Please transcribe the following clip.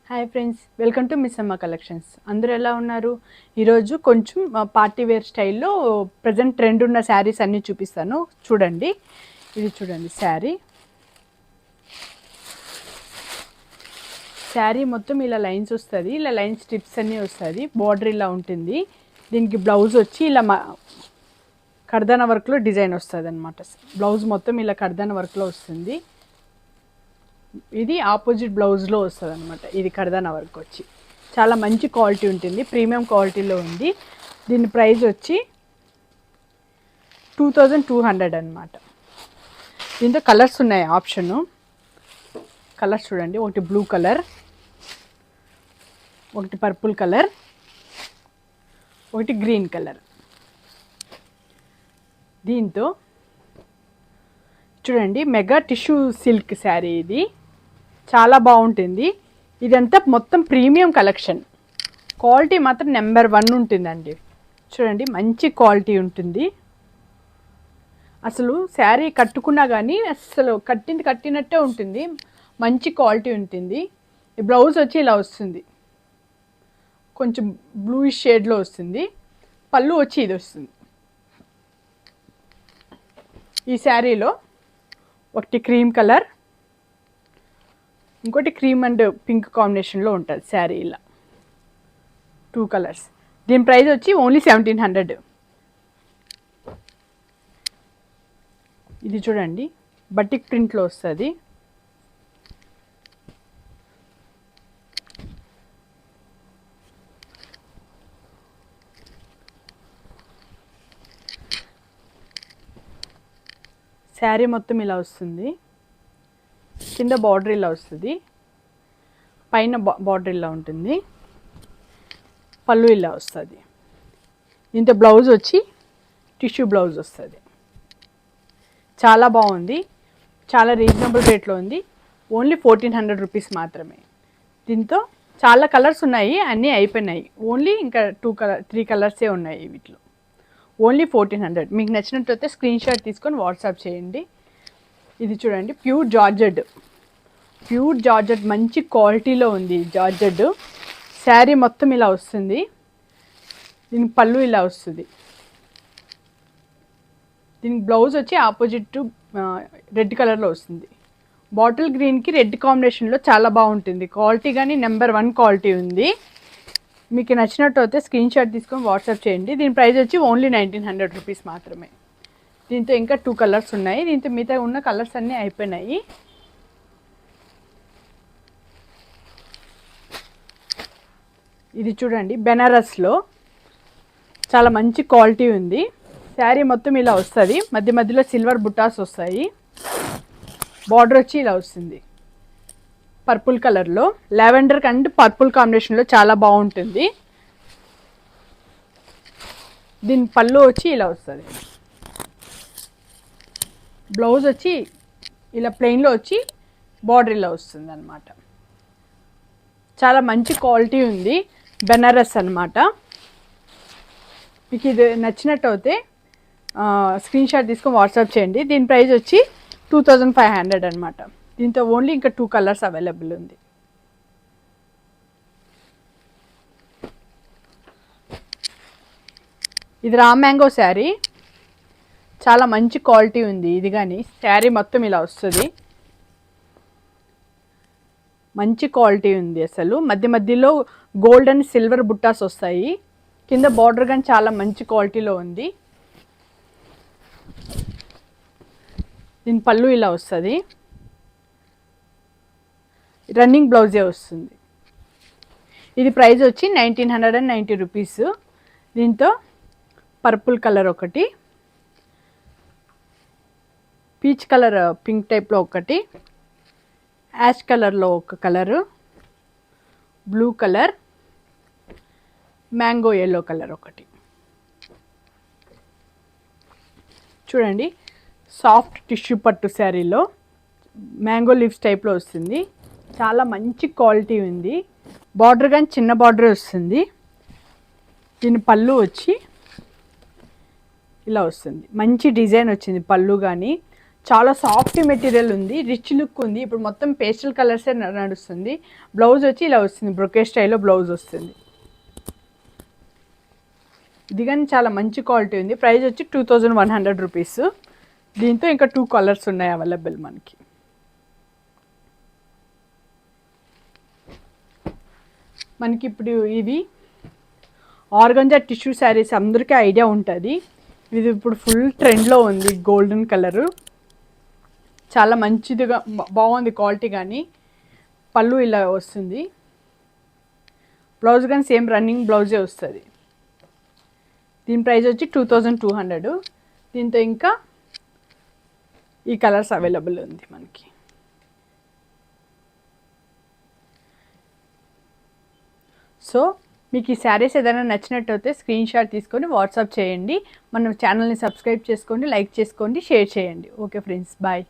Hi friends, welcome to miss అమ్మ collections. అందరూ ఎలా ఉన్నారు? ఈరోజు కొంచెం పార్టీ వేర్ స్టైల్లో ప్రజెంట్ ట్రెండ్ ఉన్న శారీస్ అన్నీ చూపిస్తాను. చూడండి, ఇది చూడండి. శారీ మొత్తం ఇలా లైన్స్ వస్తుంది, ఇలా లైన్స్ స్ట్రిప్స్ అన్నీ వస్తుంది, బార్డర్ ఇలా ఉంటుంది. దీనికి బ్లౌజ్ వచ్చి ఇలా కర్దాన వర్క్లో డిజైన్ వస్తుంది అనమాట. బ్లౌజ్ మొత్తం ఇలా కర్దాన వర్క్లో వస్తుంది. ఇది ఆపోజిట్ బ్లౌజ్లో వస్తుంది అనమాట. ఇది కర్దానా వర్క్ వచ్చి చాలా మంచి క్వాలిటీ ఉంటుంది, ప్రీమియం క్వాలిటీలో ఉంది. దీని ప్రైస్ వచ్చి 2200 అనమాట. దీంతో కలర్స్ ఉన్నాయి, ఆప్షను కలర్స్ చూడండి. ఒకటి బ్లూ కలర్, ఒకటి పర్పుల్ కలర్, ఒకటి గ్రీన్ కలర్. దీంతో చూడండి, మెగా టిష్యూ సిల్క్ శారీ. ఇది చాలా బాగుంటుంది. ఇదంతా మొత్తం ప్రీమియం కలెక్షన్. క్వాలిటీ మాత్రం నెంబర్ 1 ఉంటుందండి. చూడండి, మంచి క్వాలిటీ ఉంటుంది. అసలు శారీ కట్టుకున్నా కానీ అసలు కట్టినట్టే ఉంటుంది. మంచి క్వాలిటీ ఉంటుంది. ఈ బ్లౌజ్ వచ్చి ఇలా వస్తుంది, కొంచెం బ్లూయిష్ షేడ్లో వస్తుంది. పళ్ళు వచ్చి ఇది వస్తుంది. ఈ శారీలో ఒకటి క్రీమ్ కలర్, ఇంకోటి క్రీమ్ అండ్ పింక్ కాంబినేషన్లో ఉంటుంది శారీ. ఇలా 2 కలర్స్. దీని ప్రైస్ వచ్చి ఓన్లీ 1700. ఇది చూడండి, బటిక్ ప్రింట్లో వస్తుంది. శారీ మొత్తం ఇలా వస్తుంది. కింద బార్డర్ ఇలా వస్తుంది, పైన బార్డర్ ఇలా ఉంటుంది, పళ్ళు ఇలా వస్తుంది. దీంతో బ్లౌజ్ వచ్చి టిష్యూ బ్లౌజ్ వస్తుంది. చాలా బాగుంది, చాలా రీజనబుల్ రేట్లో ఉంది. ఓన్లీ 1400 రూపీస్ మాత్రమే. దీంతో చాలా కలర్స్ ఉన్నాయి, అన్నీ అయిపోయినాయి. ఓన్లీ ఇంకా 3 కలర్సే ఉన్నాయి వీటిలో. ఓన్లీ 1400. మీకు నచ్చినట్లయితే స్క్రీన్ షాట్ తీసుకొని వాట్సాప్ చేయండి. ఇది చూడండి, ప్యూర్ జార్జెట్ మంచి క్వాలిటీలో ఉంది. జార్జెట్ శారీ మొత్తం ఇలా వస్తుంది. దీనికి పళ్ళు ఇలా వస్తుంది. దీనికి బ్లౌజ్ వచ్చి ఆపోజిట్ రెడ్ కలర్లో వస్తుంది. బాటిల్ గ్రీన్కి రెడ్ కాంబినేషన్లో చాలా బాగుంటుంది. క్వాలిటీ కానీ నెంబర్ 1 క్వాలిటీ ఉంది. మీకు నచ్చినట్టు అయితే స్క్రీన్ షాట్ తీసుకొని వాట్సాప్ చేయండి. దీని ప్రైస్ వచ్చి ఓన్లీ 1900 రూపీస్ మాత్రమే. దీంతో ఇంకా 2 కలర్స్ ఉన్నాయి. దీంతో మిగతా ఉన్న కలర్స్ అన్నీ అయిపోయినాయి. ఇది చూడండి, బెనారస్లో చాలా మంచి క్వాలిటీ ఉంది. శారీ మొత్తం ఇలా వస్తుంది, మధ్య మధ్యలో సిల్వర్ బుటాస్ వస్తాయి. బార్డర్ వచ్చి ఇలా వస్తుంది పర్పుల్ కలర్లో. లావెండర్ అండ్ పర్పుల్ కాంబినేషన్లో చాలా బాగుంటుంది. దీని పళ్ళు వచ్చి ఇలా వస్తుంది. బ్లౌజ్ వచ్చి ఇలా ప్లెయిన్లో వచ్చి బార్డర్ ఇలా వస్తుంది అనమాట. చాలా మంచి క్వాలిటీ ఉంది, బెనారస్ అనమాట. మీకు ఇది నచ్చినట్టు అయితే స్క్రీన్ షాట్ తీసుకొని వాట్సాప్ చేయండి. దీని ప్రైస్ వచ్చి 2500 అనమాట. దీంతో ఓన్లీ ఇంకా 2 కలర్స్ అవైలబుల్ ఉంది. ఇది రా మ్యాంగో శారీ, చాలా మంచి క్వాలిటీ ఉంది. ఇది కానీ శారీ మొత్తం ఇలా వస్తుంది, మంచి క్వాలిటీ ఉంది. అసలు మధ్య మధ్యలో గోల్డ్ అండ్ సిల్వర్ బుట్టాస్ వస్తాయి. కింద బార్డర్ కానీ చాలా మంచి క్వాలిటీలో ఉంది. దీని పళ్ళు ఇలా వస్తుంది, రన్నింగ్ బ్లౌజే వస్తుంది. ఇది ప్రైస్ వచ్చి 1990 రూపీస్. దీంతో పర్పుల్ కలర్ ఒకటి, పీచ్ కలర్ పింక్ టైప్లో ఒకటి, యాష్ కలర్లో ఒక colour, blue colour, mango yellow colour ఒకటి. చూడండి, సాఫ్ట్ టిష్యూ పట్టు శారీలో మ్యాంగో లీవ్స్ టైప్లో వస్తుంది. చాలా మంచి క్వాలిటీ ఉంది. బార్డర్ కానీ చిన్న బార్డర్ వస్తుంది. దీని పళ్ళు వచ్చి ఇలా వస్తుంది, మంచి డిజైన్ వచ్చింది పళ్ళు కానీ. చాలా సాఫ్ట్ మెటీరియల్ ఉంది, రిచ్ లుక్ ఉంది. ఇప్పుడు మొత్తం పేస్టల్ కలర్సే నడుస్తుంది. బ్లౌజ్ వచ్చి ఇలా వస్తుంది, బ్రొకే స్టైల్లో బ్లౌజ్ వస్తుంది. ఇది కానీ చాలా మంచి క్వాలిటీ ఉంది. ప్రైస్ వచ్చి 2100 రూపీస్. దీంతో ఇంకా 2 కలర్స్ ఉన్నాయి అవైలబుల్ మనకి. మనకి ఇప్పుడు ఇవి ఆర్గంజా టిష్యూ శారీస్ అందరికీ ఐడియా ఉంటుంది. ఇది ఇప్పుడు ఫుల్ ట్రెండ్లో ఉంది. గోల్డెన్ కలరు చాలా మంచిదిగా బాగుంది క్వాలిటీ. కానీ పళ్ళు ఇలా వస్తుంది. బ్లౌజ్ కానీ సేమ్ రన్నింగ్ బ్లౌజే వస్తుంది. దీని ప్రైస్ వచ్చి 2200. దీంతో ఇంకా ఈ కలర్స్ అవైలబుల్ ఉంది మనకి. సో మీకు ఈ శారీస్ ఏదైనా నచ్చినట్టయితే స్క్రీన్ షాట్ తీసుకొని వాట్సాప్ చేయండి. మన ఛానల్ని సబ్స్క్రైబ్ చేసుకోండి, లైక్ చేసుకోండి, షేర్ చేయండి. Okay friends, bye.